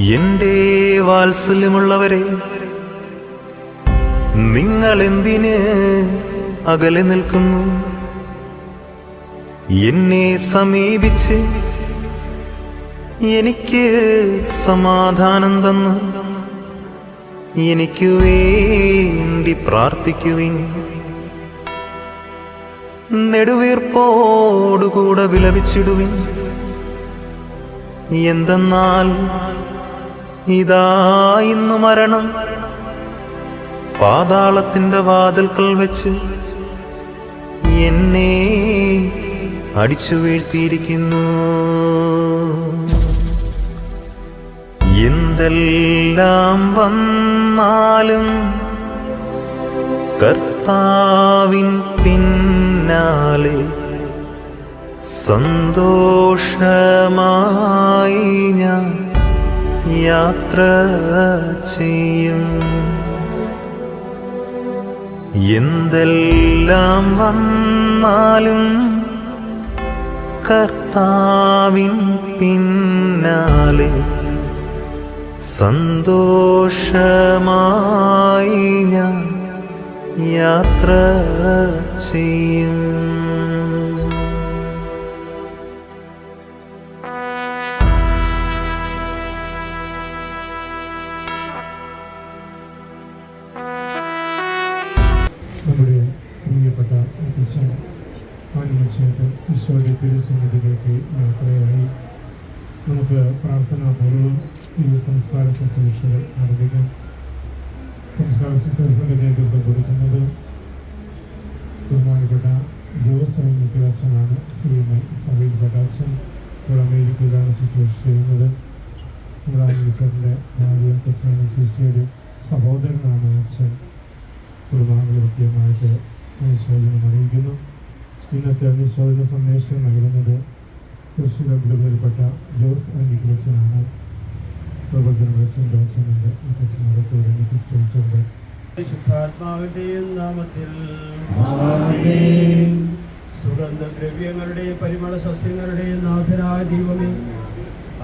എന്റെ വാത്സല്യമുള്ളവരെ, നിങ്ങൾ എന്തിന് അകലെ നിൽക്കുന്നു? എന്നെ സമീപിച്ച് എനിക്ക് സമാധാനം തന്ന് എനിക്ക് വേണ്ടി പ്രാർത്ഥിക്കുവിൻ. നെടുവീർപ്പോടുകൂടെ വിലപിച്ചിടുവിൻ. എന്തെന്നാൽ ഇതാ ഇന്നു മരണം പാതാളത്തിന്റെ വാതിൽക്കൽ വെച്ച് എന്നെ അടിച്ചു വീഴ്ത്തിയിരിക്കുന്നു. എന്തെല്ലാം വന്നാലും കർത്താവിൻ പിന്നാലെ സന്തോഷമായി ഞാൻ യാത്ര ചെയ്യും. എന്തെല്ലാം വന്നാലും കർത്താവിൻ പിന്നാലെ സന്തോഷമായി ഞാൻ യാത്ര ചെയ്യും. നമ്മുടെ പ്രിയപ്പെട്ട ഈശോയുടെ തിരുസന്നിധിയിലേക്ക് യാത്രയായി നമുക്ക് പ്രാർത്ഥനാപൂർവ്വം ഈ സംസ്കാര ശുശ്രൂഷകൾ ആരംഭിക്കാം. സംസ്കാര ശുശ്രൂഷയുടെ നേതൃത്വം കൊടുക്കുന്നത് ബഹുമാനപ്പെട്ട ജോസഫ് അച്ഛനാണ്. സമീപപ്പെട്ട അച്ഛൻ ഇവിടെ അമേരിക്കയിലാണ് ശുശ്രൂഷ ചെയ്യുന്നത്. നമ്മുടെ അമേരിക്കൻ്റെ ഭാര്യ കൊച്ചാണ് ശിശുയുടെ സഹോദരനാണ് അച്ഛൻ. കുടുംബാംഗങ്ങൾ കൃത്യമായിട്ട് അനുശോചനം അറിയിക്കുന്നു. ഇന്നത്തെ അനുശോചന സന്ദേശം നൽകുന്നത് കൃഷിയിൽപ്പെട്ട ജോസ് അച്ഛനാണ്. പരിശുദ്ധാത്മാവിന്റെയും നാമത്തിൽ സുഗന്ധദ്രവ്യങ്ങളുടെയും പരിമള സസ്യങ്ങളുടെയും നാഥനായ ദൈവമേ,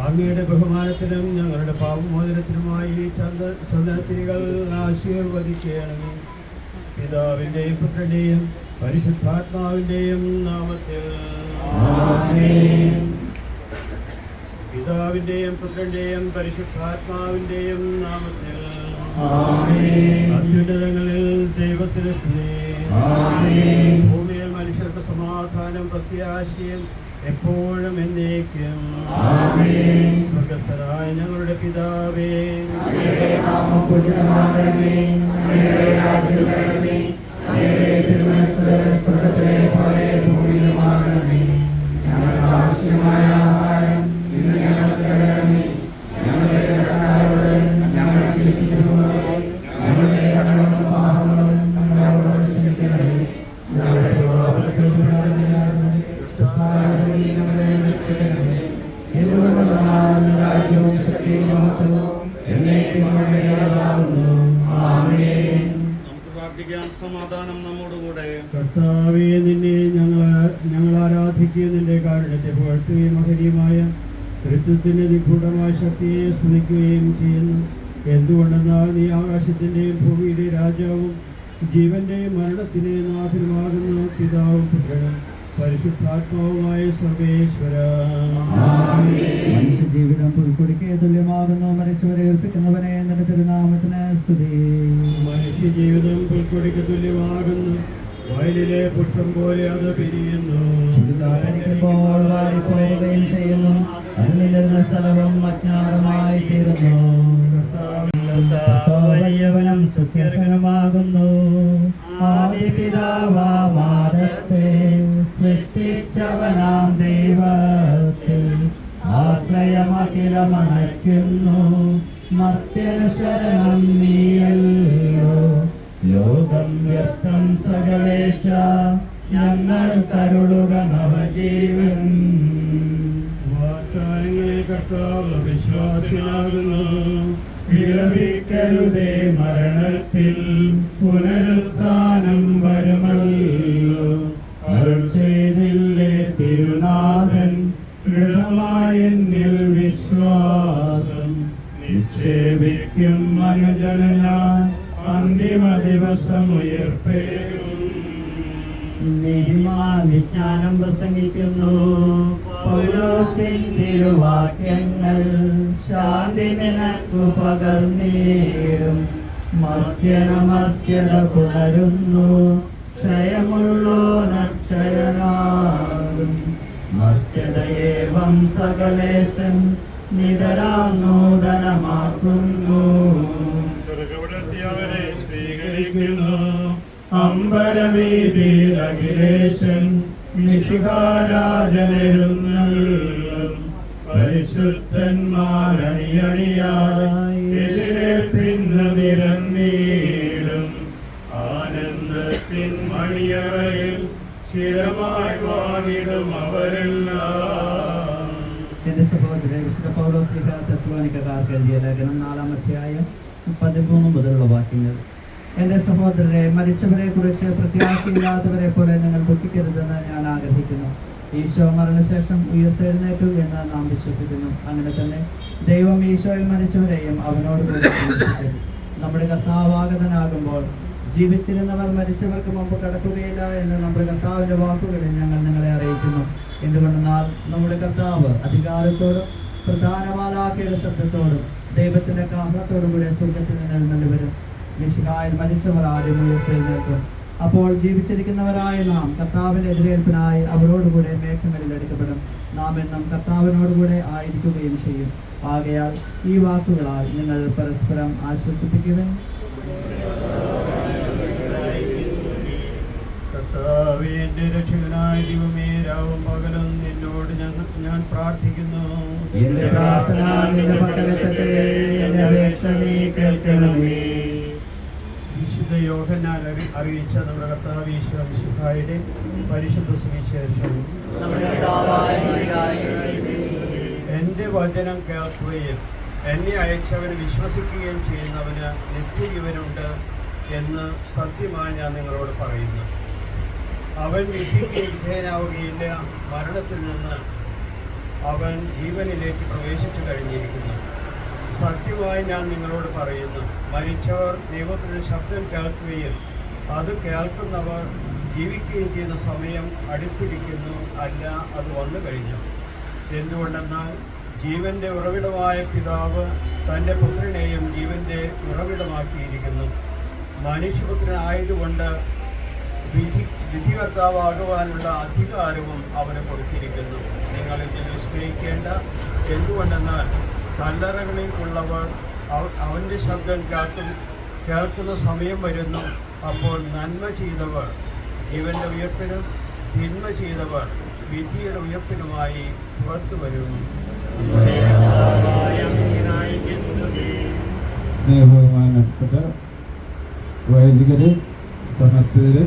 അങ്ങയുടെ ബഹുമാനത്തിനും ഞങ്ങളുടെ പാപമോചനത്തിനുമായി ഈ ചന്ദനത്തിരികൾ ആശീർവദിക്കണമേ. പിതാവിന്റെയും പുത്രന്റെയും പരിശുദ്ധാത്മാവിന്റെയും നാമത്തിൽ പിതാവിന്റെയും പുത്രന്റെയും പരിശുദ്ധാത്മാവിന്റെയും നാമത്തിൽ അത്യുന്നതങ്ങളിൽ ദൈവത്തിന് സ്തുതി. ഭൂമിയിൽ മനുഷ്യർക്ക് സമാധാനം പ്രത്യാശയും എപ്പോഴും എന്നേക്കും. സ്വർഗസ്ഥനായ ഞങ്ങളുടെ പിതാവേ, സ്വർഗത്തിലെ പോലെ ഭൂമിയിലുമാകണമേ. ഞങ്ങളുടെ ആവശ്യമായ ആഹാരം ഇന്ന് ഞങ്ങൾക്ക് തരണമേ. ഞങ്ങളുടെ കടക്കാരോട് ഞങ്ങൾ ക്ഷമിച്ചിരുന്നതുപോലെ ഞങ്ങളുടെ കടങ്ങളും പാപങ്ങളും ഞങ്ങളോട് ക്ഷമിക്കണമേ. ഞങ്ങളുടെ പ്രലോഭനത്തിൽ ഞങ്ങളെ രക്ഷിക്കണമേ. എന്തുകൊണ്ടെന്നാൽ രാജ്യവും ശക്തിയും മഹത്വവും എന്നേക്കും ഞങ്ങളുടേതാകുന്നു. ആമേൻ. സമാധാനം നമ്മോടുകൂടെ. കർത്താവേ, നിന്നെ ഞങ്ങൾ ആരാധിക്കുകയും നിന്റെ കാരുണ്യത്തെ പുകഴ്ത്തുകയും മഹനീയമായ തൃത്വത്തിന്റെ നിഗൂഢമായ ശക്തിയെ സ്തുതിക്കുകയും ചെയ്യുന്നു. എന്തുകൊണ്ടെന്നാൽ നീ ആകാശത്തിന്റെയും ഭൂമിയുടെയും രാജാവും ജീവന്റെയും മരണത്തിന്റെയും നാഥനുമാകുന്ന പിതാവും പുത്രനും പരിശുദ്ധാത്മാവുമായ സർവേശ്വര. മനുഷ്യജീവിതം പുൽക്കൊടിക്ക് തുല്യമാകുന്നു. മരിച്ചവരെ ഏൽപ്പിക്കുന്നവനെ നിന്റെ തിരുനാമത്തിന് സ്തുതി. മനുഷ്യജീവിതം പുൽക്കൊടിക്ക് തുല്യമാകുന്നു. വയലിലെ പുഷ്പം പോലെ അത് പിരിയുന്നു. ചുടുകാറ്റടിക്കുമ്പോൾ വാടിപ്പോവുകയും ചെയ്യുന്നു. അതിലിരുന്ന സ്ഥലവും അജ്ഞാതമായി തീരുന്നു. കർത്താവയ്യവനും സ്തുത്യർഹനുമാകുന്നു. ആദിപിതാവാദത്തെ സൃഷ്ടിച്ചവനാം ദൈവത്തിൽ ആശ്രയമഖിലമണയ്ക്കുന്നു. മർത്യനു ശരണം നീയല്ലോ. ലോകം വ്യർത്ഥം സകലേശ, ഞങ്ങൾ കരുളുക നവജീവൻ. വാഗ്ദാനങ്ങളിൽ കർത്താവ് വിശ്വാസിയാകുന്നു. വിലപിക്കരുതേ മരണത്തിൽ, പുനരുത്ഥാനം വരുമല്ലോ. അരുൾ ചെയ്തില്ലേ തിരുനാഥൻ, ദൃഢമായ എന്നിൽ വിശ്വാസം. നീതിമാൻ വിജ്ഞാനം പ്രസംഗിക്കുന്നു. പൗലോസിൻ തിരുവാക്യങ്ങൾ ശാന്തി നിനക്കു പകർന്നീടും. മർത്യനമർത്യത പുണരുന്നു, ക്ഷയമുള്ളോനക്ഷയനാകും. മർത്യതയേവം സകലേശൻ നിതരാം നൂതനമാക്കുന്നു. സ്വർഗവിടത്തിയവരെ സ്വീകരിക്കുന്നു. അമ്പരവീതിയിൽ അഖിലേശൻ നിഷിഹാരാജനെഴുന്നള്ളും. പരിശുദ്ധന്മാരണിയണിയായി എതിരേൽപ്പിന്ന് നിരന്നീടും. ആനന്ദത്തിൻ മണിയറയിൽ സ്ഥിരമായി വാണിടും അവരെല്ലാം. എന്റെ സഹോദരൻ വിശുദ്ധ പൗലോസ് തെസ്സലോനിക്കക്കാർക്ക് എഴുതിയ ലേഖനം 4-ാം അധ്യായം 13 മുതലുള്ള വാക്യങ്ങൾ. എന്റെ സഹോദരരെ, മരിച്ചവരെ കുറിച്ച് പ്രത്യാശയില്ലാത്തവരെ പോലെ നിങ്ങൾ ദുഃഖിക്കരുതെന്ന് ഞാൻ ആഗ്രഹിക്കുന്നു. ഈശോ മരണശേഷം ഉയർത്തെഴുന്നേറ്റു എന്ന് നാം വിശ്വസിക്കുന്നു. അങ്ങനെ തന്നെ ദൈവം ഈശോയിൽ മരിച്ചവരെയും അവനോട് കൂടി ജീവിപ്പിക്കും. നമ്മുടെ കർത്താവാഗതനാകുമ്പോൾ ജീവിച്ചിരുന്നവർ മരിച്ചവർക്ക് മുമ്പ് കടക്കുകയില്ല എന്ന് നമ്മുടെ കർത്താവിന്റെ വാക്കുകളിൽ ഞങ്ങൾ നിങ്ങളെ അറിയിക്കുന്നു. എന്തുകൊണ്ടെന്നാൽ നമ്മുടെ കർത്താവ് അധികാരത്തോടും പ്രധാന മാലാഖയുടെ ശബ്ദത്തോടും ദൈവത്തിന്റെ കാഹളത്തോടും കൂടെ സ്വർഗ്ഗത്തിൽ നിന്ന് എഴുന്നള്ളി വരും. മിശിഹായിൽ മരിച്ചവർ ആരും ഉയർത്തെഴുന്നേൽക്കും. അപ്പോൾ ജീവിച്ചിരിക്കുന്നവരായ നാം കർത്താവിന്റെ എതിരേൽപ്പിനായി അവരോടുകൂടെ മേഘങ്ങളിൽ എടുക്കപ്പെടും. നാം എന്നും കർത്താവിനോടുകൂടെ ആയിരിക്കുകയും ചെയ്യും. ആകയാൽ ഈ വാക്കുകളാൽ നിങ്ങൾ പരസ്പരം ആശ്വസിപ്പിക്കുവിൻ. കർത്താവേ, എന്റെ രക്ഷകനായ ദൈവമേ, രാവും പകലും നിന്നോട് ഞാൻ പ്രാർത്ഥിക്കുന്നു. എന്റെ പ്രാർത്ഥന നിന്റെ പക്കലെത്തട്ടെ, എന്റെ അപേക്ഷ നീ കേൾക്കണമേ. വിശുദ്ധ യോഹന്നാൻ അറിയിച്ച നമ്മുടെ കർത്താവ് ഈശോ മിശിഹായുടെ പരിശുദ്ധ സുവിശേഷം. എന്റെ വചനം കേൾക്കുകയും എന്നെ അയച്ചവന് വിശ്വസിക്കുകയും ചെയ്യുന്നവന് നിത്യജീവനുണ്ട് എന്ന് സത്യമായി ഞാൻ നിങ്ങളോട് പറയുന്നു. അവൻ വിധിക്ക് വിധേയനാവുകയില്ല, മരണത്തിൽ നിന്ന് അവൻ ജീവനിലേക്ക് പ്രവേശിച്ചു കഴിഞ്ഞിരിക്കുന്നു. സത്യമായി ഞാൻ നിങ്ങളോട് പറയുന്നു, മരിച്ചവർ ദൈവത്തിൻ്റെ ശബ്ദം കേൾക്കുകയും അത് കേൾക്കുന്നവർ ജീവിക്കുകയും ചെയ്യുന്ന സമയം അടുത്തിരിക്കുന്നു, അല്ല അത് വന്നു കഴിഞ്ഞു. എന്തുകൊണ്ടെന്നാൽ ജീവന്റെ ഉറവിടമായ പിതാവ് തൻ്റെ പുത്രനെയും ജീവന്റെ ഉറവിടമാക്കിയിരിക്കുന്നു. മനുഷ്യപുത്രനായതുകൊണ്ട് വിധികർത്താവാകുവാനുള്ള അധികാരവും അവന് കൊടുത്തിരിക്കുന്നു. നിങ്ങൾ ഇതിൽ വിസ്മയിക്കേണ്ട. എന്തുകൊണ്ടെന്നാൽ കല്ലറകളിൽ ഉള്ളവർ അവൻ്റെ ശബ്ദം കേൾക്കുന്ന സമയം വരുന്നു. അപ്പോൾ നന്മ ചെയ്തവർ ജീവന്റെ ഉയർപ്പിനും തിന്മ ചെയ്തവർ വിധിയുടെ ഉയർപ്പിനുമായി പുറത്തു വരുന്നു. സ്നേഹബഹുമാനപ്പെട്ട വൈദികര്, സഹത്തില്,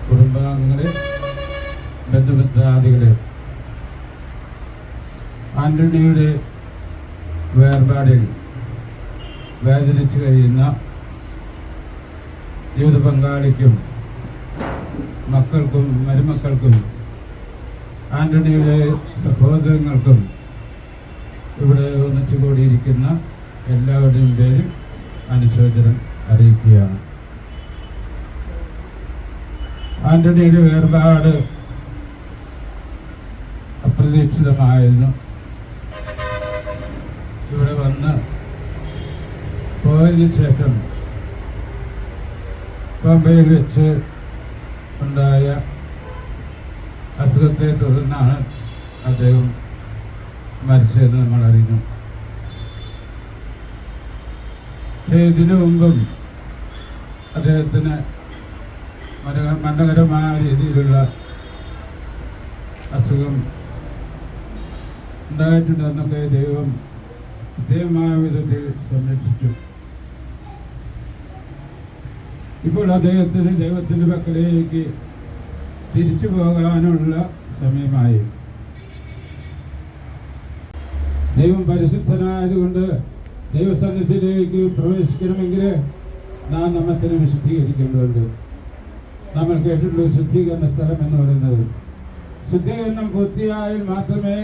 കുടുംബാംഗങ്ങളെ, ബന്ധുമിത്രാദികളെ, ആന്റണിയുടെ വേർപാടിൽ വേദനിച്ചു കഴിയുന്ന ജീവിത പങ്കാളിക്കും മക്കൾക്കും മരുമക്കൾക്കും ആന്റണിയുടെ സഹോദരങ്ങൾക്കും ഇവിടെ ഒന്നിച്ചു കൂടിയിരിക്കുന്ന എല്ലാവരുടെയും പേരിൽ അനുശോചനം അറിയിക്കുകയാണ്. ആന്റണിയുടെ വേർപാട് അപ്രതീക്ഷിതമായിരുന്നു. ഇവിടെ വന്ന് പോയതിനു ശേഷം ബോംബെയിൽ വെച്ച് ഉണ്ടായ അസുഖത്തെ തുടർന്നാണ് അദ്ദേഹം മരിച്ചതെന്ന് നമ്മൾ അറിയുന്നു. ഇതിനു മുമ്പും അദ്ദേഹത്തിന് മനോഹരമായ രീതിയിലുള്ള അസുഖം ഉണ്ടായിട്ടുണ്ടെന്നൊക്കെ ദൈവം കൃത്യമായ വിധത്തിൽ സംരക്ഷിച്ചു. ഇപ്പോൾ അദ്ദേഹത്തിന് ദൈവത്തിൻ്റെ പക്കലേക്ക് തിരിച്ചു പോകാനുള്ള സമയമായി. ദൈവം പരിശുദ്ധനായതുകൊണ്ട് ദൈവസന്നിധിയിലേക്ക് പ്രവേശിക്കണമെങ്കിൽ നാം നമ്മെ തന്നെ വിശുദ്ധീകരിക്കേണ്ടതുണ്ട്. നമ്മൾ കേട്ടിട്ടുള്ള ശുദ്ധീകരണ സ്ഥലം എന്ന് പറയുന്നത്, ശുദ്ധീകരണം പൂർത്തിയായാൽ മാത്രമേ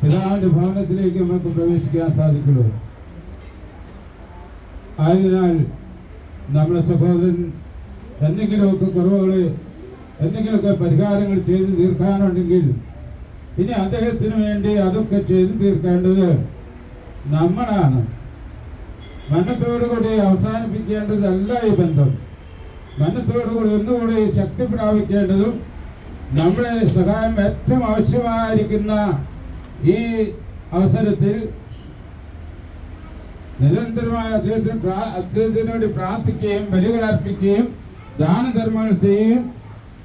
പിതാവിന്റെ ഭവനത്തിലേക്ക് നമുക്ക് പ്രവേശിക്കാൻ സാധിക്കുള്ളൂ. ആയതിനാൽ നമ്മുടെ സഹോദരൻ എന്തെങ്കിലുമൊക്കെ കുറവുകൾ എന്തെങ്കിലുമൊക്കെ പരിഹാരങ്ങൾ ചെയ്തു തീർക്കാനുണ്ടെങ്കിൽ ഇനി അദ്ദേഹത്തിന് വേണ്ടി അതൊക്കെ ചെയ്തു തീർക്കേണ്ടത് നമ്മളാണ്. മരണത്തോടുകൂടി അവസാനിപ്പിക്കേണ്ടതല്ല ഈ ബന്ധം. മരണത്തോടുകൂടി ഒന്നുകൂടി ശക്തി പ്രാപിക്കേണ്ടതും നമ്മുടെ സഹായം ഏറ്റവും ആവശ്യമായിരിക്കുന്ന ഈ അവസരത്തിൽ നിരന്തരമായ അദ്ദേഹത്തിന് വേണ്ടി പ്രാർത്ഥിക്കുകയും ബലികളർപ്പിക്കുകയും ദാനധർമ്മങ്ങൾ ചെയ്യുകയും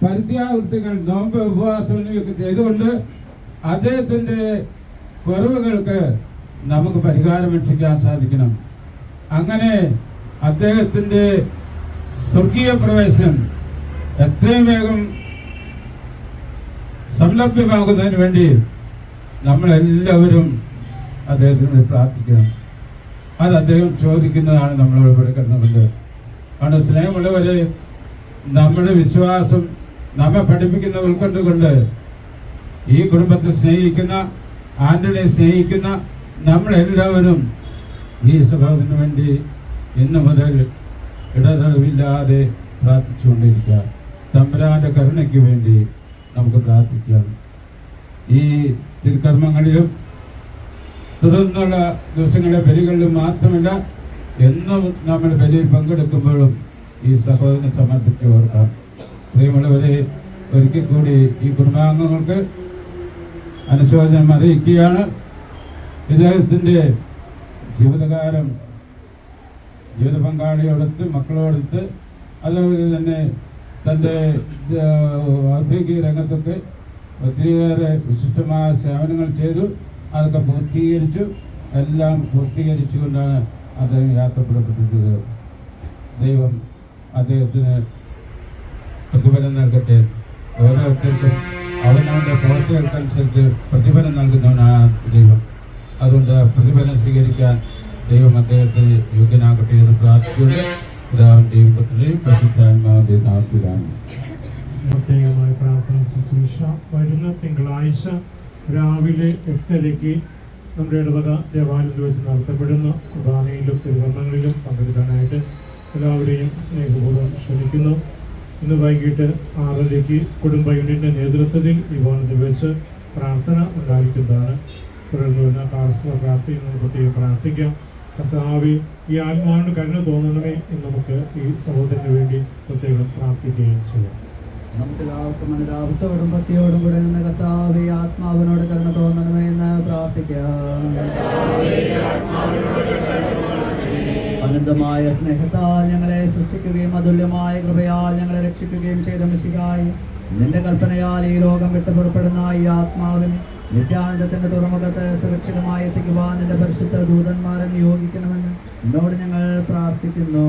പരിത്യാവൃത്തികൾ നോമ്പ് ഉപവാസം എന്നിവയൊക്കെ ചെയ്തുകൊണ്ട് അദ്ദേഹത്തിൻ്റെ കുറവുകൾക്ക് നമുക്ക് പരിഹാരം രക്ഷിക്കാൻ സാധിക്കണം. അങ്ങനെ അദ്ദേഹത്തിൻ്റെ സ്വർഗീയ പ്രവേശനം എത്രയും വേഗം സംലഭ്യമാകുന്നതിന് വേണ്ടി നമ്മളെല്ലാവരും അദ്ദേഹത്തിന് പ്രാർത്ഥിക്കണം. അത് അദ്ദേഹം ചോദിക്കുന്നതാണ് നമ്മളോട് ഇവിടെ കിടന്നുകൊണ്ട്. കാരണം സ്നേഹമുള്ളവരെ, നമ്മുടെ വിശ്വാസം നമ്മെ പഠിപ്പിക്കുന്ന ഉൾക്കൊണ്ടുകൊണ്ട് ഈ കുടുംബത്തെ സ്നേഹിക്കുന്ന, ആന്റണിയെ സ്നേഹിക്കുന്ന നമ്മളെല്ലാവരും ഈ സഭത്തിന് വേണ്ടി ഇന്നു മുതൽ ഇടതടവില്ലാതെ പ്രാർത്ഥിച്ചുകൊണ്ടിരിക്കുക. തമ്പുരാന്റെ കരുണയ്ക്ക് വേണ്ടി നമുക്ക് പ്രാർത്ഥിക്കാം. ഈ തിരുക്കർമ്മങ്ങളിലും തുടർന്നുള്ള ദിവസങ്ങളിലെ ബലികളിലും മാത്രമല്ല, എന്നും നമ്മൾ ബലിയിൽ പങ്കെടുക്കുമ്പോഴും ഈ സഹോദരനെ സമർപ്പിച്ച് ഓർക്കാം. പ്രിയമുള്ളവരെ, ഒരിക്കൽ കൂടി ഈ കുടുംബാംഗങ്ങൾക്ക് അനുശോചനം അറിയിക്കുകയാണ്. ഇദ്ദേഹത്തിൻ്റെ ജീവിതകാലം ജീവിത പങ്കാളിയോടൊത്ത്, മക്കളോടൊത്ത്, അതുപോലെ തന്നെ തൻ്റെ ഔദ്യോഗിക രംഗത്തൊക്കെ ഒത്തിരിയേറെ വിശിഷ്ടമായ സേവനങ്ങൾ ചെയ്തു. അതൊക്കെ പൂർത്തീകരിച്ചു. എല്ലാം പൂർത്തീകരിച്ചുകൊണ്ടാണ് അദ്ദേഹം യാത്ര പുറപ്പെട്ടിട്ടുള്ളത്. ദൈവം അദ്ദേഹത്തിന് പ്രതിഫലം നൽകട്ടെ. ഓരോരുത്തർക്കും അവനവൻ്റെ പ്രവർത്തികൾക്കനുസരിച്ച് പ്രതിഫലം നൽകുന്നവനാണ് ദൈവം. അതുകൊണ്ട് പ്രതിഫലം സ്വീകരിക്കാൻ ദൈവം അദ്ദേഹത്തിന് യോഗ്യനാകട്ടെ എന്ന് പ്രാർത്ഥിച്ചുകൊണ്ട് പിതാവിൻ്റെയും പുത്രൻ്റെയും പരിശുദ്ധാത്മാവിൻ്റെയും നാമത്തിലാണ്. പ്രത്യേകമായ പ്രാർത്ഥന ശുശ്രൂഷ വരുന്ന തിങ്കളാഴ്ച രാവിലെ 8:00 നമ്മുടെ ഇടവക ദേവാലയത്തിൽ വെച്ച് നടത്തപ്പെടുന്ന കുർബാനയിലും തിരുകർമ്മങ്ങളിലും പങ്കെടുക്കാനായിട്ട് എല്ലാവരെയും സ്നേഹപൂർവ്വം ക്ഷണിക്കുന്നു. ഇന്ന് വൈകിട്ട് 6:00 കുടുംബ യൂണിയൻ്റെ നേതൃത്വത്തിൽ ഈ ഭവനത്തിൽ വെച്ച് പ്രാർത്ഥന ഉണ്ടായിരിക്കുന്നതാണ്. തുടർന്ന് വരുന്ന കാർഷിക പ്രാർത്ഥന പ്രത്യേകം പ്രാർത്ഥിക്കാം. കർത്താവേ, ഈ ആത്മാവിന് കരുണ തോന്നണമേ എന്ന് നമുക്ക് ഈ സഹോദരന് വേണ്ടി പ്രത്യേകം പ്രാർത്ഥിക്കുകയും ചെയ്യാം. നമുക്കെല്ലാവർക്കും അനുതാപത്തോടും ഭക്തിയോടും കൂടെ നിന്ന് കർത്താവേ, ആത്മാവിനോട് കരുണ തോന്നണമേ എന്ന് പ്രാർത്ഥിക്കാം. അനന്തമായ സ്നേഹത്താൽ ഞങ്ങളെ സൃഷ്ടിക്കുകയും അതുല്യമായ കൃപയാൽ ഞങ്ങളെ രക്ഷിക്കുകയും ചെയ്ത മിശിഹായി, നിന്റെ കൽപ്പനയാൽ ഈ ലോകം വിട്ടു പുറപ്പെടുന്ന ഈ ആത്മാവിന് നിത്യാനന്ദത്തിന്റെ തുറമുഖത്ത് സുരക്ഷിതമായി എത്തിക്കുവാൻ നിന്റെ പരിശുദ്ധ ദൂതന്മാരെ നിയോഗിക്കണമെന്ന് എന്നോട് ഞങ്ങൾ പ്രാർത്ഥിക്കുന്നു.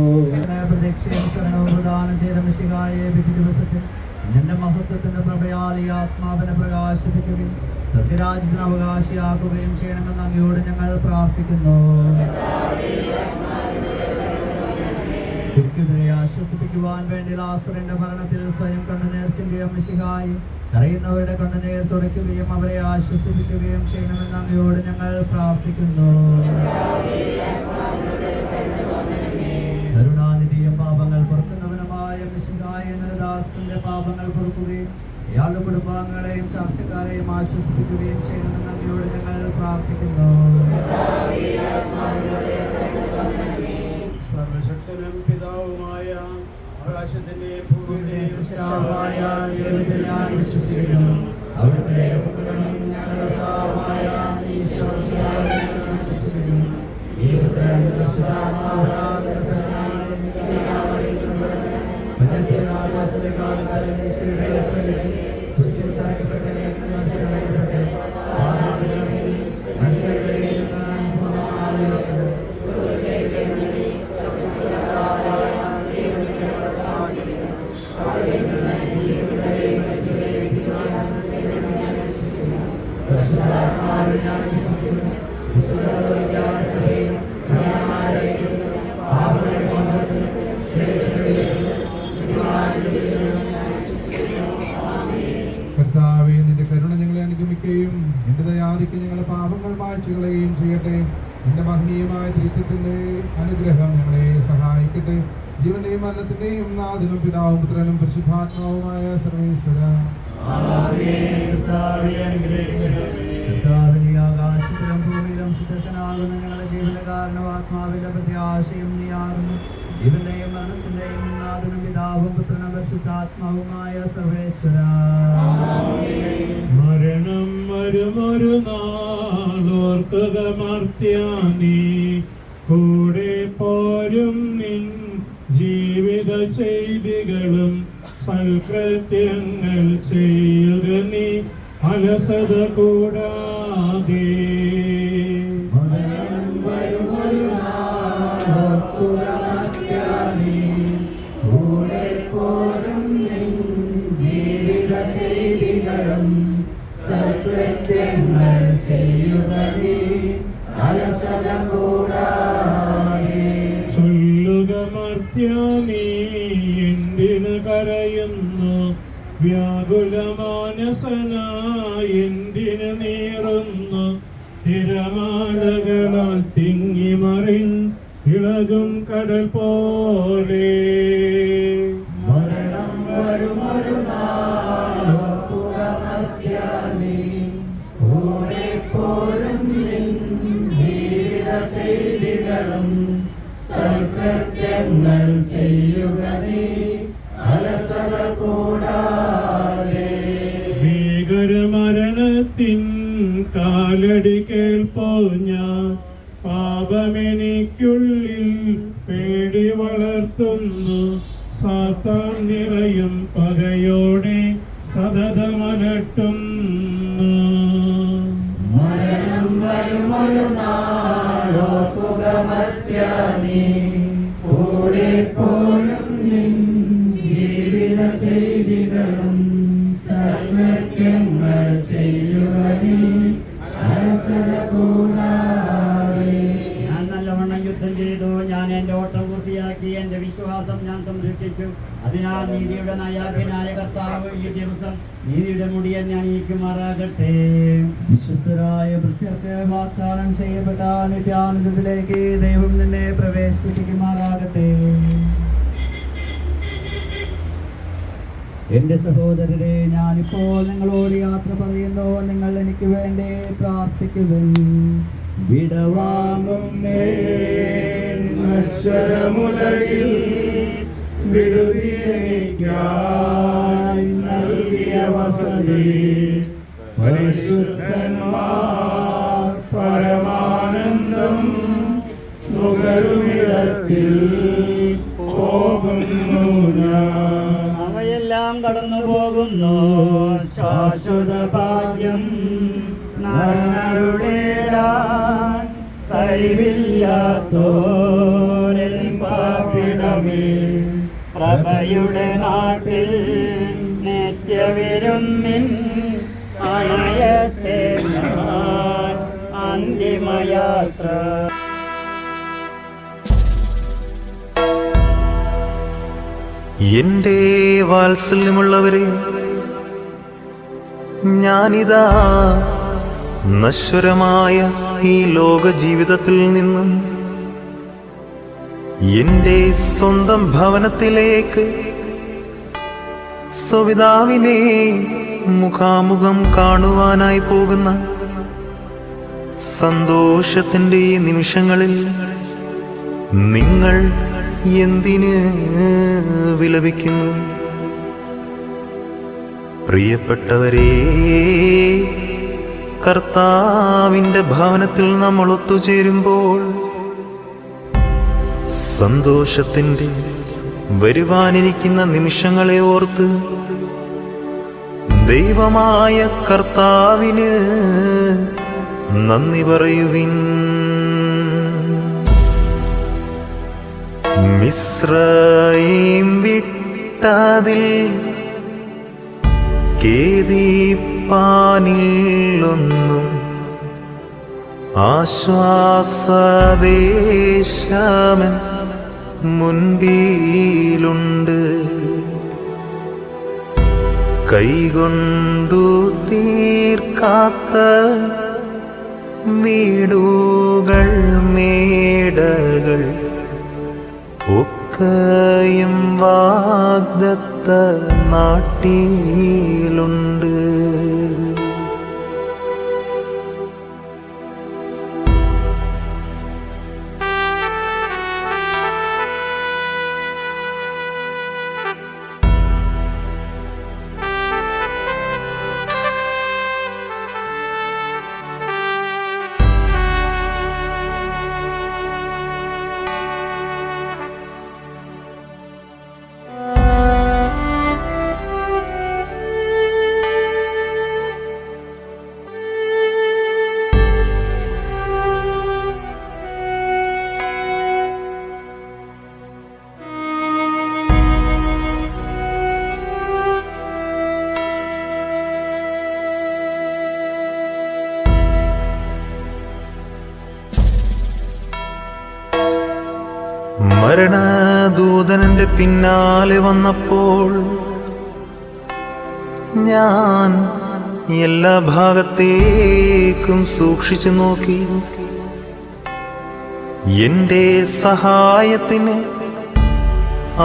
പ്രതീക്ഷയും ശരണവും പ്രദാനം ചെയ്ത മിശിഹായെ വിധി ദിവസത്തിൽ നിന്റെ മഹത്വത്തിന്റെ പ്രഭയാൽ ഈ ആത്മാവിനെ പ്രകാശിപ്പിക്കുകയും സത്യരാജ്യത്തിന് അവകാശിയാക്കുകയും ചെയ്യണമെന്ന് അങ്ങയോട് ഞങ്ങൾ പ്രാർത്ഥിക്കുന്നു. ദുഃഖിതരെ ആശ്വസിപ്പിക്കുവാൻ വേണ്ടി ലാസറിന്റെ മരണത്തിൽ സ്വയം കണ്ണുനീർ ചിന്തിയ മിശിഹായി, കരയുന്നവരുടെ കണ്ണുനീർ തുടയ്ക്കുകയും അവരെ ആശ്വസിപ്പിക്കുകയും ചെയ്യണമെന്ന് അങ്ങയോട് ഞങ്ങൾ പ്രാർത്ഥിക്കുന്നു. കരുണാനിധിയും പാപങ്ങൾ പൊറുക്കുന്നവനുമായ മിശിഹായ ദാസന്റെ പാപങ്ങൾ പൊറുക്കുകയും ഇയാളുടെ കുടുംബാംഗങ്ങളെയും ചർച്ചക്കാരെയും ആശ്വസിപ്പിക്കുകയും ചെയ്യണമെന്ന് അങ്ങയോട് ഞങ്ങൾ പ്രാർത്ഥിക്കുന്നു. സർവശക്തനും പിതാവുമായ ആകാശത്തിന്റെയും ഭൂമിയുടെയും സൃഷ്ടാവായ ദൈവത്തിൽ ഞാൻ വിശ്വസിക്കുന്നു. അവിടുത്തെ പുത്രനും ഞങ്ങളുടെ കർത്താവുമായ ഈശോമിശിഹായിൽ ഞാൻ വിശ്വസിക്കുന്നു. ഈ പുത്രൻ പരിശുദ്ധാത്മാവാൽ കർത്താവേ, നിന്റെ കരുണ ഞങ്ങളെ അനുഗമിക്കുകയും നിന്റെ ദയാദിക്ക് ഞങ്ങളെ പാപങ്ങൾ മായ്ച്ചുകളയുകയും ചെയ്യട്ടെ. നിന്റെ മഹനീയമായ ത്രിത്വത്തിന്റെ അനുഗ്രഹം ഞങ്ങളെ സഹായിക്കട്ടെ. ജീവന്റെയും മരണത്തിന്റെയും നാഥനും പിതാവും പുത്രനും പരിശുദ്ധാത്മാവുമായ സർവേശ്വര ആകാശത്തിലും ഭൂമിയിലും സുദർശനാകുന്ന ഞങ്ങളുടെ ജീവന്റെ കാരണവാത്മാവിന്റെ പ്രത്യാശയും നീയാകുന്നു. ജീവന്റെയും മരണത്തിന്റെയും നാഥനും പിതാവും പുത്രനും പരിശുദ്ധാത്മാവുമായ സർവേശ്വര മരണം വരുമൊരു നാളോർക്കുക മർത്യാനീ കൂടെ പോരും നിൻ ജീവിത ചെയ്തികളും സൽകൃത്യങ്ങൾ ചെയ്യുക നീ അലസത കൂടാതെ. ചൊല്ലുക മർത്യാനീ എന്തിനു കരയുന്നു, വ്യാകുല മാനസനായി എന്തിനു നീറുന്നു. തിരമാലകളാൽ തിങ്ങിമറിൻ ഇളകും കടൽ പോലെ. മരണം വരുമൊരു നാളോർക്കുക മർത്യാനീ കൂടെ പോരും നിൻ ജീവിത ചെയ്തികളും സൽകൃത്യങ്ങൾ ചെയ്യുക നീ അലസത കൂടാതെ. ഭീകരമരണത്തിൻ കാലടി കേൾപ്പോ ഞാൻ, പാപമെനിക്കുള്ളിൽ പേടി വളർത്തുന്നു. സാത്താൻ നിറയും പകയോടെ സതതമലട്ടുന്നു. മരണം വരുമൊരു നാളോർക്കുക മർത്യാനീ കൂടെ പോരും നിൻ ജീവിത ചെയ്തികളും സൽകൃത്യങ്ങൾ ചെയ്യുക നീ അലസത കൂടാതെ. ഞാൻ നല്ലവണ്ണം യുദ്ധം ചെയ്തു, ഞാൻ എൻ്റെ ഓട്ടം പൂർത്തിയാക്കി, എൻ്റെ വിശ്വാസം ഞാൻ സംരക്ഷിച്ചു. അതിനാൽ നീതിയുടെ നായകനായ കർത്താവ് ഈ ദിവസം നീതിയുടെ മുടി എന്നെ അണിയിക്കുമാറാകട്ടെ. വിശ്വസ്തരായ ഭൃത്യർക്ക് വാഗ്ദാനം ചെയ്യപ്പെട്ട നിത്യാനന്ദത്തിലേക്ക് ദൈവം നിന്നെ പ്രവേശിപ്പിക്കുമാറാകട്ടെ. എന്റെ സഹോദരരെ, ഞാനിപ്പോൾ നിങ്ങളോട് യാത്ര പറയുന്നു. നിങ്ങൾ എനിക്ക് വേണ്ടി പ്രാർത്ഥിക്കുവിൻ. വിടവാങ്ങുന്നേ നശ്വരമുലകിൽ വിടുതിയെനിക്കായി നൽകിയ വസതി പരിശുദ്ധന്മാർ പരമാനന്ദം നുകരുമിടത്തിൽ പോകുന്നു ഞാൻ. അവയെല്ലാം കടന്നു പോകുന്നു, ശാശ്വത ഭാഗ്യം നരനരുളേടാൻ കഴിവില്ലാത്തോരൻ പാപിടമേ. പ്രഭയുടെ നാട്ടിൽ നിത്യവിരുന്നിൻ അണയട്ടെ ഞാൻ അന്തിമയാത്ര. എന്റെ വാത്സല്യമുള്ളവരെ, ഞാനിതാ നശ്വരമായ ഈ ലോക ജീവിതത്തിൽ നിന്നും എന്റെ സ്വന്തം ഭവനത്തിലേക്ക് സ്വപിതാവിനെ മുഖാമുഖം കാണുവാനായി പോകുന്ന സന്തോഷത്തിന്റെ ഈ നിമിഷങ്ങളിൽ നിങ്ങൾ എന്തിന് വിലപിക്കുന്നു? പ്രിയപ്പെട്ടവരെ, കർത്താവിന്റെ ഭവനത്തിൽ നമ്മൾ ഒത്തുചേരുമ്പോൾ സന്തോഷത്തിന്റെ വരുവാനിരിക്കുന്ന നിമിഷങ്ങളെ ഓർത്ത് ദൈവമായ കർത്താവിന് നന്ദി പറയുവിൻ. മിസ്രയീം വിട്ടതിൽ ഖേദിപ്പാനില്ലൊന്നും ആശ്വാസദേശമൻ മുൻപിലുണ്ട്. കൈകൊണ്ടു തീർക്കാത്ത വീടുകൾ മേടകൾ ഒക്കെ വാഗ്ദത്ത നാട്ടിലുണ്ട്. മരണദൂതനന്റെ പിന്നാലെ വന്നപ്പോൾ ഞാൻ എല്ലാ ഭാഗത്തേക്കും സൂക്ഷിച്ചു നോക്കി. എന്റെ സഹായത്തിന്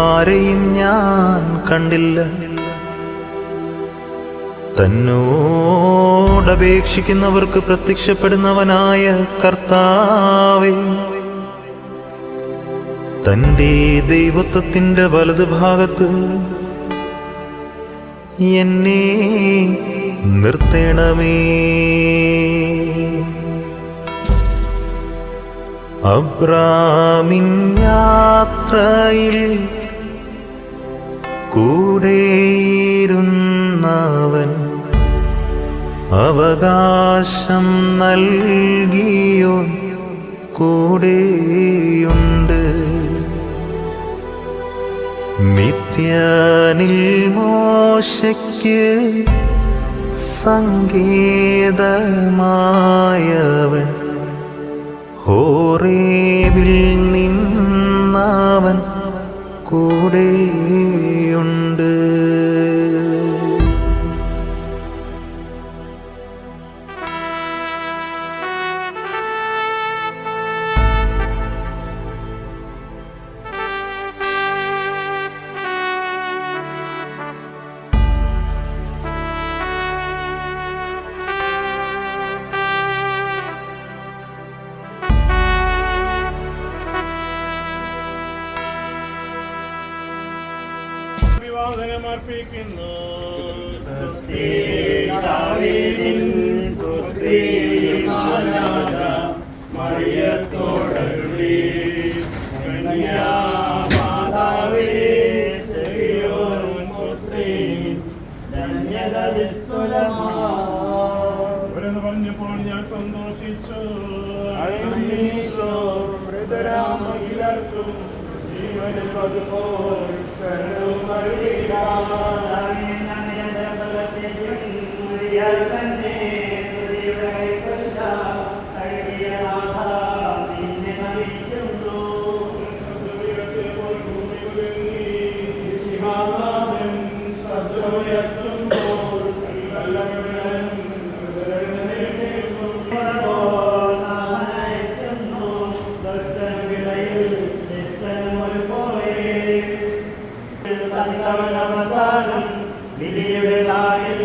ആരെയും ഞാൻ കണ്ടില്ല. തന്നോടപേക്ഷിക്കുന്നവർക്ക് പ്രത്യക്ഷപ്പെടുന്നവനായ കർത്താവേ, തന്റെ ദൈവത്വത്തിന്റെ വലതുഭാഗത്ത് എന്നെ നിർത്തണമേ. അബ്രാമിൻ യാത്രയിൽ കൂടെയിരുന്നവൻ അവകാശം നൽകിയോ കൂടെയുണ്ട്. മിദ്യാനിൽ മോശയ്ക്ക് സങ്കേതമായവൻ ഹോറേബിൽ നിന്നവൻ കൂടെയുണ്ട്. അഭിവാദനമർപ്പിക്കുന്നു. മറിയത്തോടരുളി കന്യാമാതാവേ പുത്രീ ധന്യതസ്തുലമാവരെന്ന് പറഞ്ഞപ്പോൾ ഞാൻ സന്തോഷിച്ചു. മൃതരാമകിലർക്കും ജീവനും അതുപോൽ ശരണവും അവസാനം വിധിയുടെ നാളിൽ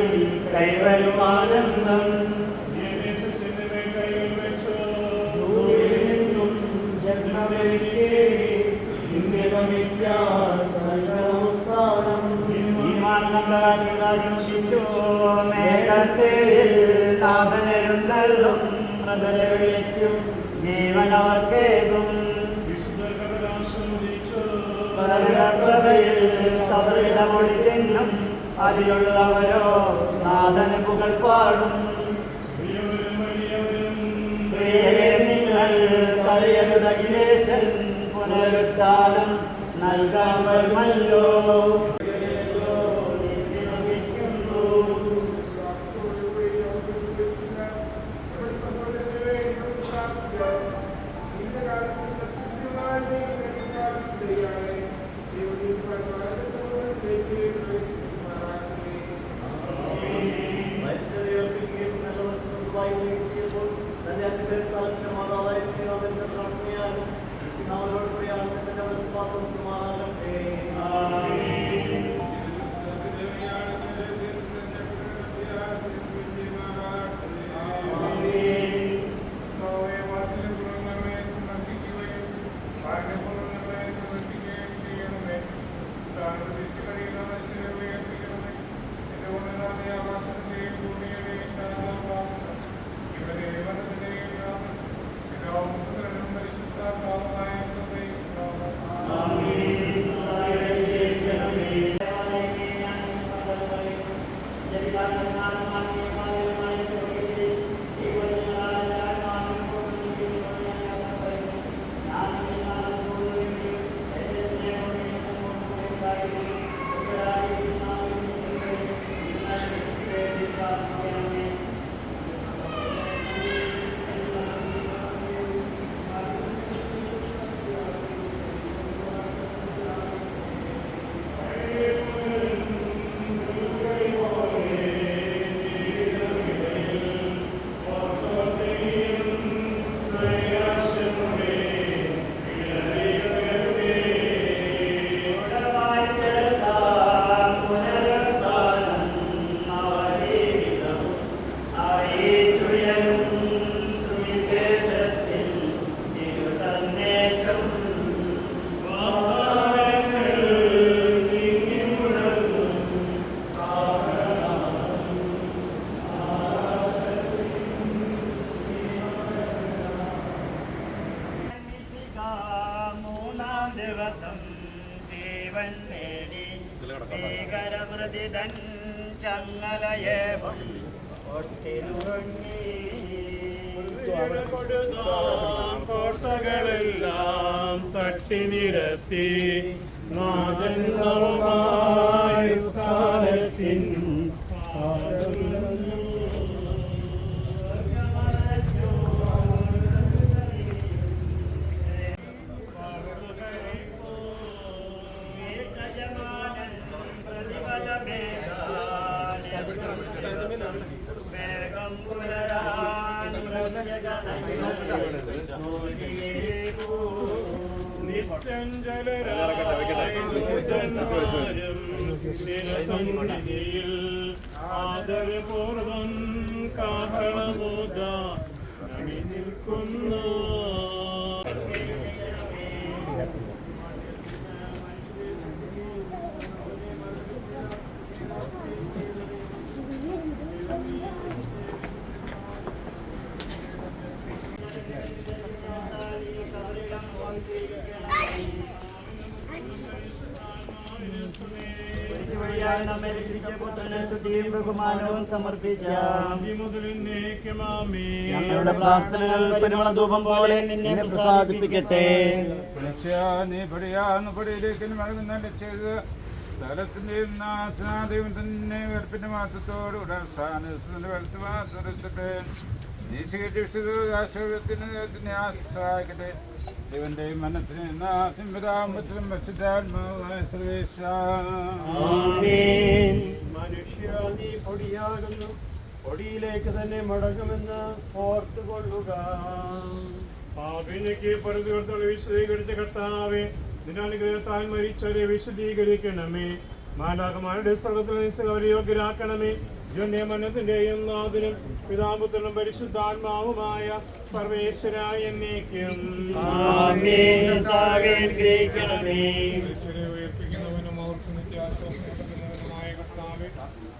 കൈവരുമാനന്ദം നാഥനെഴുന്നള്ളും വിളിക്കും ജീവനവർക്കേകും ും അതിലുള്ളവരോ നാഥന് പുകൾ പാടും. നിങ്ങൾ കറിയരുതകിലേശൻ പുനരുദ്ധാനം നൽകാൻ വരുമല്ലോ. മാതാവായ കോട്ടകളെല്ലാം തട്ടി നിരത്തി നാഥൻ നവമായ കാലത്തിൻ ആദരപൂർവം കാഹളമോദ നിൽക്കുന്നു. ബഹുമാനവും സമർപ്പിക്കാം. ഞങ്ങളുടെ പ്രാർത്ഥനകൾ പരിമള ധൂപം പോലെ നിന്നെ പ്രസാദിപ്പിക്കട്ടെ. സ്ഥലത്തിന്റെയും നാശനാദൈവം തന്നെ വെറുപ്പിന്റെ മാസത്തോട് ആശ്രയിക്കട്ടെ. ദൈവന്റെയും മനത്തിന് നാസിംബരാമത്തിലും വശിതാത്മാവായ സർവേശ. മനുഷ്യ നീ പൊടിയാകുന്നു, പൊടിയിലേക്ക് തന്നെ മടങ്ങുമെന്ന് ഓർത്തുകൊള്ളുക. പാപിനിക്ക് പ്രതിവർത്തോടെ വിശദീകരിച്ച കർത്താവേ, നിന്നാനുഗ്രഹത്താൽ മരിച്ചവരെ വിശദീകരിക്കണമേ. മാലാഖമാരുടെ സ്വർഗ്ഗത്തിൽ അവരെ യോഗ്യരാക്കണമേ. ജന്യമനത്തിന്റെയും നാഥനും പിതാപുത്രനും പരിശുദ്ധാത്മാവുമായ സർവേശ്വരായ എന്നേക്കും ഉയർപ്പിക്കുന്നവനും അവർക്ക് നിത്യാശ്വാസമായ കർത്താവേ,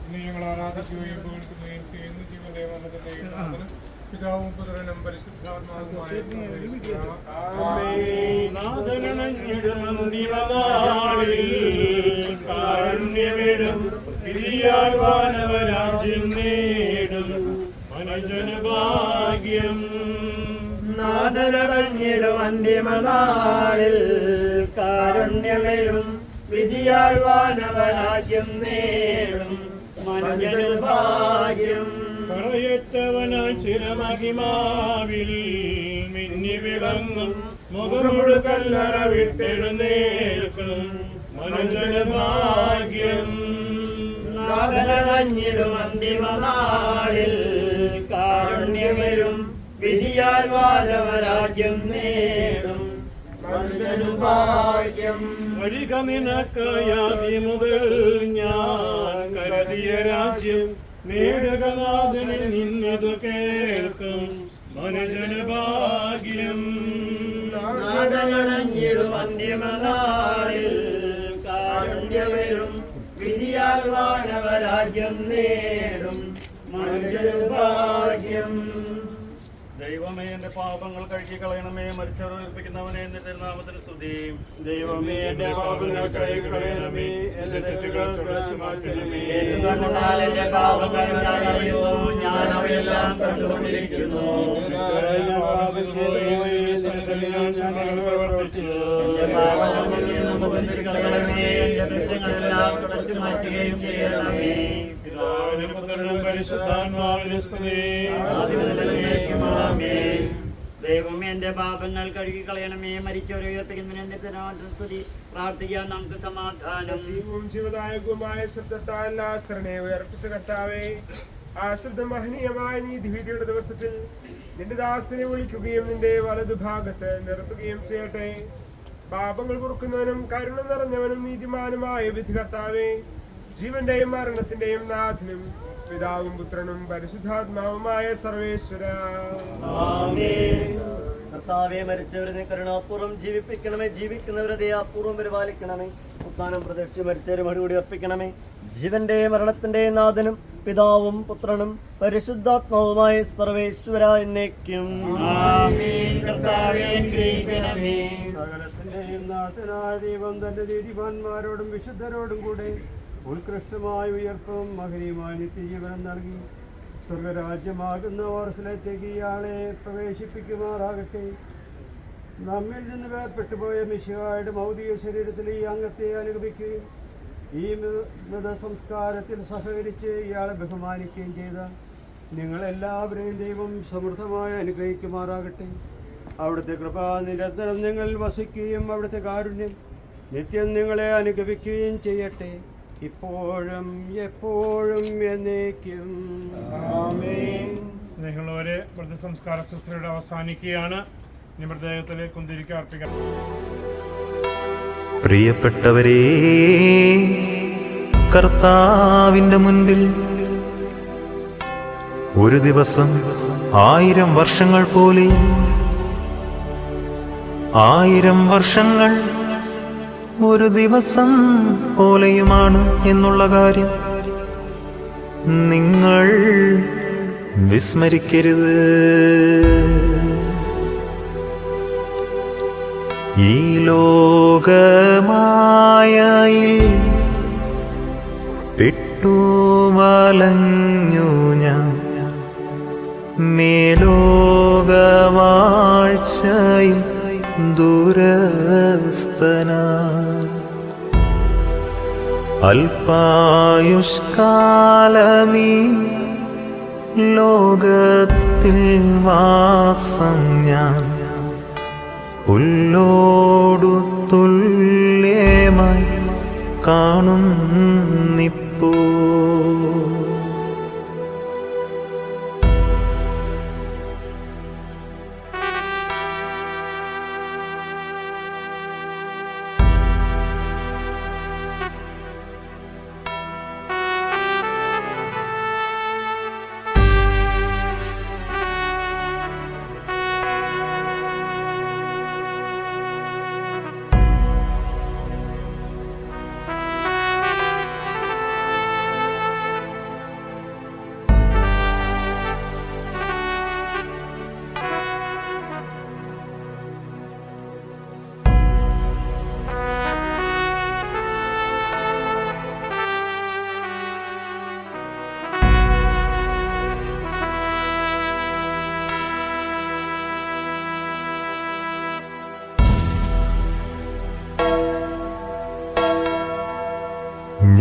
ഇന്ന് ഞങ്ങൾ ആരാധിക്കുകയും പുകഴ്ത്തുകയും ചെയ്യുന്ന ജീവദേവനത്തിന്റെയും നാഥനും പിതാവും പുത്രനും പരിശുദ്ധാത്മാവുമായ രാജ്യം നേടും മനജനഭാഗ്യം. നാഥനടഞ്ഞിടും അന്തിമനാളിൽ കാരുണ്യമെഴും വിധിയാൽ വാനവരാജ്യം നേടും മനജനഭാഗ്യം. പറയറ്റവനായി ചിരമഹിമാവിൽ മിന്നി വിളങ്ങും മുഖമൊഴു കല്ലറ വിട്ടെഴുന്നേൽക്കും മനജനഭാഗ്യം. നാഥനടഞ്ഞിടും അന്തിമനാളിൽ കാരുണ്യമെഴും വിധിയാൽ വാനവരാജ്യം നേടും മനജനഭാഗ്യം. വഴിക നിനക്കയാതി മുതൽ ഞാൻ കരുതിയ രാജ്യം നേടുക നാഥനിൽ നിന്നിതു കേൾക്കും മനജനഭാഗ്യം. നാഥനടഞ്ഞിടും അന്തിമനാളിൽ കാരുണ്യമെഴും വിധിയാൽ വാനവരാജ്യം നേടും മനജനഭാഗ്യം. ദൈവമേ എന്റെ പാപങ്ങൾ കഴുകി കളയണമേ, മരിച്ചവർ ഉയർപ്പിക്കുന്നവനെ എന്റെ തിരുനാമത്തിന് സ്തുതി. ദൈവമേ എന്റെ പാപങ്ങൾ കഴുകി കളയണമേ, എന്റെ തെറ്റുകൾ തുടച്ചു മാറ്റണമേ. എന്തുകൊണ്ടെന്നാൽ എന്റെ പാപങ്ങൾ ഞാൻ അറിയുന്നു, ഞാൻ അവയെല്ലാം കണ്ടുകൊണ്ടിരിക്കുന്നു. ഞാൻ പാപം ചെയ്തു, സകലത്തിലും ഞാൻ പ്രവർത്തിച്ചു. എന്റെ പാപങ്ങൾ നീ മുഖത്ത് കളയണമേ, എന്റെ തെറ്റുകളെല്ലാം തുടച്ചു മാറ്റുകയും ചെയ്യണമേ. പിതാവിനും പുത്രനും പരിശുദ്ധാത്മാവിനും സ്തുതി. ആമേൻ. ദൈവമേ എന്റെ പാപങ്ങൾ കഴുകി കളയണമേ, മരിച്ചവരെ ഉയർപ്പിക്കുന്നതിന് എന്റെ തിരുനാമത്തിന് സ്തുതി. പ്രാർത്ഥിക്കാൻ നമുക്ക് സമാധാനം. സജീവവും ജീവദായകവുമായ ശബ്ദത്താൽ ആശ്രനെ ഉയർപ്പിച്ച കർത്താവേ, ആ ശബ്ദം മഹനീയമായ നീതിവിധിയുടെ ദിവസത്തിൽ നിന്റെ ദാസനെ വിളിക്കുകയും നിന്റെ വലതുഭാഗത്ത് നിർത്തുകയും ചെയ്യട്ടെ. പാപങ്ങൾ പൊറുക്കുന്നവനും കരുണ നിറഞ്ഞവനും നീതിമാനുമായ വിധി കർത്താവേ, ജീവന്റെയും മരണത്തിന്റെയും നാഥനും പിതാവും പുത്രനും പരിശുദ്ധാത്മാവുമായ സർവേശ്വര. കർത്താവേ, മരിച്ചവരെ കരുണാപൂർവ്വം ജീവിപ്പിക്കണമേ, ജീവിക്കുന്നവരെ ദയാപൂർവ്വം പരിപാലിക്കണമേ. ഉത്ഥാനം പ്രതീക്ഷിച്ച് മരിച്ചവരെ മറുപടി അർപ്പിക്കണമേ. ജീവന്റെയും മരണത്തിന്റെയും നാഥനും പിതാവും പുത്രനും പരിശുദ്ധാത്മാവുമായ സർവേശ്വര എന്നേക്കും. സകലത്തിന്റെയും നാഥനായ ദൈവം തന്റെ നീതിമാന്മാരോടും വിശുദ്ധരോടും കൂടെ ഉത്കൃഷ്ടമായ ഉയർപ്പും മഹനീയമായ നിത്യജീവനം നൽകി സ്വർഗരാജ്യമാകുന്ന വാരസിലേക്ക് ഇയാളെ പ്രവേശിപ്പിക്കുമാറാകട്ടെ. നമ്മിൽ നിന്ന് വേർപെട്ടുപോയ മിശിഹായുടെ ഭൗതിക ശരീരത്തിൽ ഈ അംഗത്തെ അനുഗമിക്കുകയും ഈ മൃതസംസ്കാരത്തിൽ സഹകരിച്ച് ഇയാളെ ബഹുമാനിക്കുകയും ചെയ്ത നിങ്ങളെല്ലാവരെയും ദൈവം സമൃദ്ധമായി അനുഗ്രഹിക്കുമാറാകട്ടെ. അവിടുത്തെ കൃപ നിരന്തരം നിങ്ങൾ വസിക്കുകയും അവിടുത്തെ കാരുണ്യം നിത്യം നിങ്ങളെ അനുഗമിക്കുകയും ചെയ്യട്ടെ, ഇപ്പോഴും എപ്പോഴും എന്നേക്കും. ആമേൻ. സ്നേഹമുള്ളവരെ, മൃതസംസ്കാര ശുശ്രൂഷയുടെ അവസാനിക്കുകയാണ്. മൃതദേഹത്തിലേക്ക് കുന്തിരിക്ക അർപ്പിക്കാം. പ്രിയപ്പെട്ടവരേ, കർത്താവിന്റെ മുൻപിൽ ഒരു ദിവസം 1000 വർഷങ്ങൾ പോലെ, 1000 വർഷങ്ങൾ ഒരു ദിവസം പോലെയുമാണ് എന്നുള്ള കാര്യം നിങ്ങൾ വിസ്മരിക്കരുത്. ഈ ലോകമായയിൽ പെട്ടുവലഞ്ഞു ഞാൻ, മേലോകവാഴ്ചയിൽ ദുരസ്ഥനാ. അല്പായുഷ്കാലമീ ലോകത്തിൽ വാസം ഞാൻ, പുല്ലോടു തുല്യമായി കാണുന്നിപ്പോ.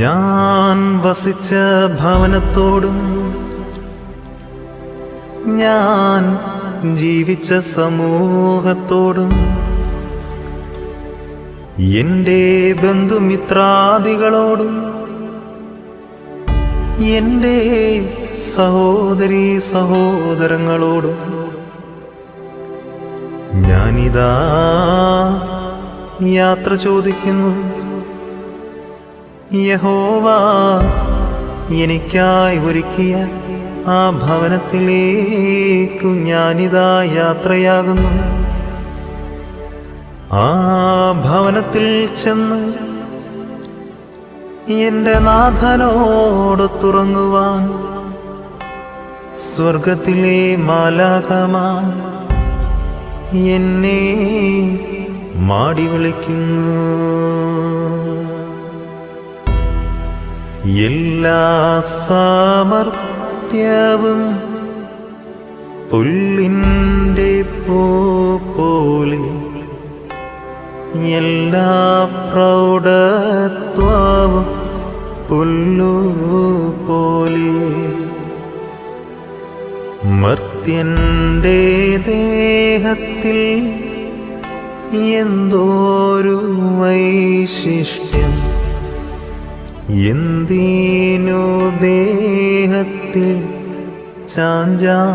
ഞാൻ വസിച്ച ഭവനത്തോടും ഞാൻ ജീവിച്ച സമൂഹത്തോടും എന്റെ ബന്ധുമിത്രാദികളോടും എന്റെ സഹോദരീ സഹോദരങ്ങളോടും ഞാനിതാ യാത്ര ചോദിക്കുന്നു. യഹോവ എനിക്കായി ഒരുക്കിയ ആ ഭവനത്തിലേക്കു ഞാനിതാ യാത്രയാകുന്നു. ആ ഭവനത്തിൽ ചെന്ന് എന്റെ നാഥനോട് തുറങ്ങുവാൻ സ്വർഗത്തിലെ മാലാഖമാ എന്നെ മാടി വിളിക്കുന്നു. എല്ലാ സാമർത്ഥ്യവും പുല്ലിൻ്റെ പൂ പോലെ, എല്ലാ പ്രൗഢത്വവും പുല്ലുപോലെ, മർത്യന്റെ ദേഹത്തിൽ എന്തോരു വൈശിഷ്ട്യം, എന്തിനു ദേഹത്തിൽ ചാഞ്ചാടുന്നു.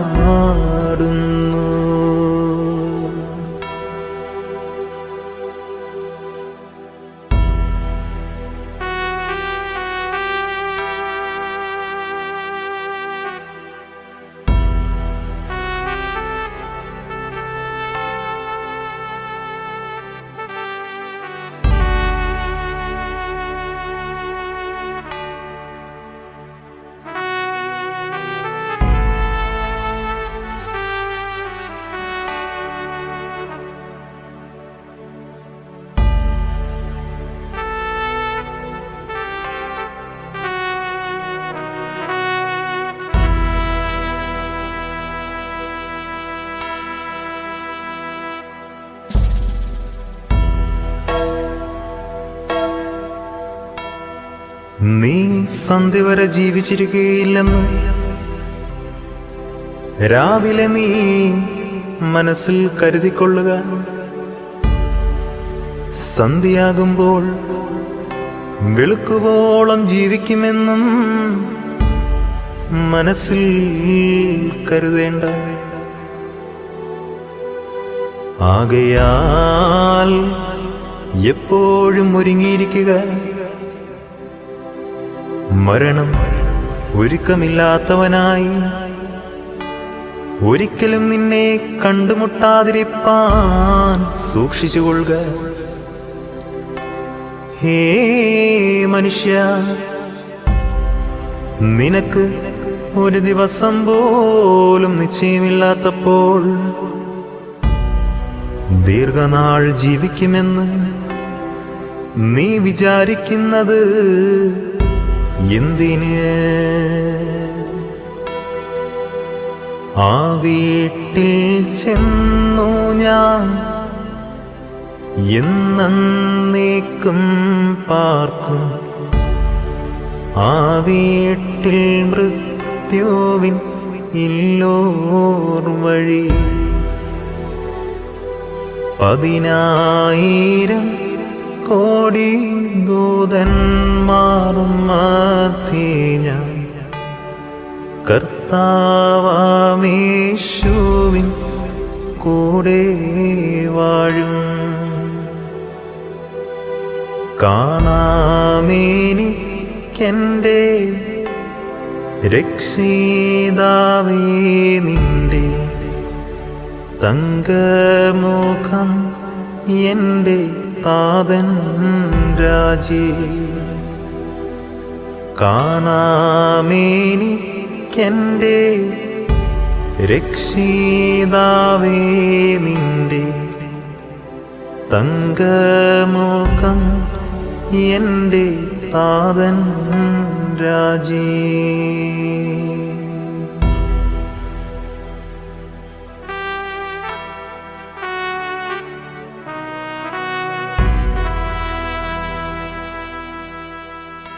നീ സന്ധ്യ വരെ ജീവിച്ചിരിക്കുകയില്ലെന്ന് രാവിലെ നീ മനസ്സിൽ കരുതിക്കൊള്ളുക. സന്ധ്യയാകുമ്പോൾ വെളുക്കുവോളം ജീവിക്കുമെന്നും മനസ്സിൽ കരുതേണ്ട. ആകയാൽ എപ്പോഴും ഒരുങ്ങിയിരിക്കുക. മരണം ഒരുക്കമില്ലാത്തവനായി ഒരിക്കലും നിന്നെ കണ്ടുമുട്ടാതിരിപ്പാൻ സൂക്ഷിച്ചുകൊള്ളുക. ഹേ മനുഷ്യ, നിനക്ക് ഒരു ദിവസം പോലും നിശ്ചയമില്ലാത്തപ്പോൾ ദീർഘനാൾ ജീവിക്കുമെന്ന് നീ വിചാരിക്കുന്നത് എന്തിന്? ആ വീട്ടിൽ ചെന്നു ഞാൻ എന്നേക്കും പാർക്കും. ആ വീട്ടിൽ മൃത്യുവിൻ ഇല്ലോർ വഴി. 10,000 കോടി ദൂതന്മാരും മധ്യേ ഞാൻ കർത്താവേശുവിൻ കൂടെ വാഴും. കാണാമെനിക്കെൻ്റെ രക്ഷിതാവേ നിന്റെ തങ്കമുഖം, എൻ്റെ താതൻ രാജി. കാണാമെനിക്കെൻ്റെ രക്ഷിതാവേ നിന്റെ തങ്കമുഖം, എൻ്റെ താതൻ രാജി.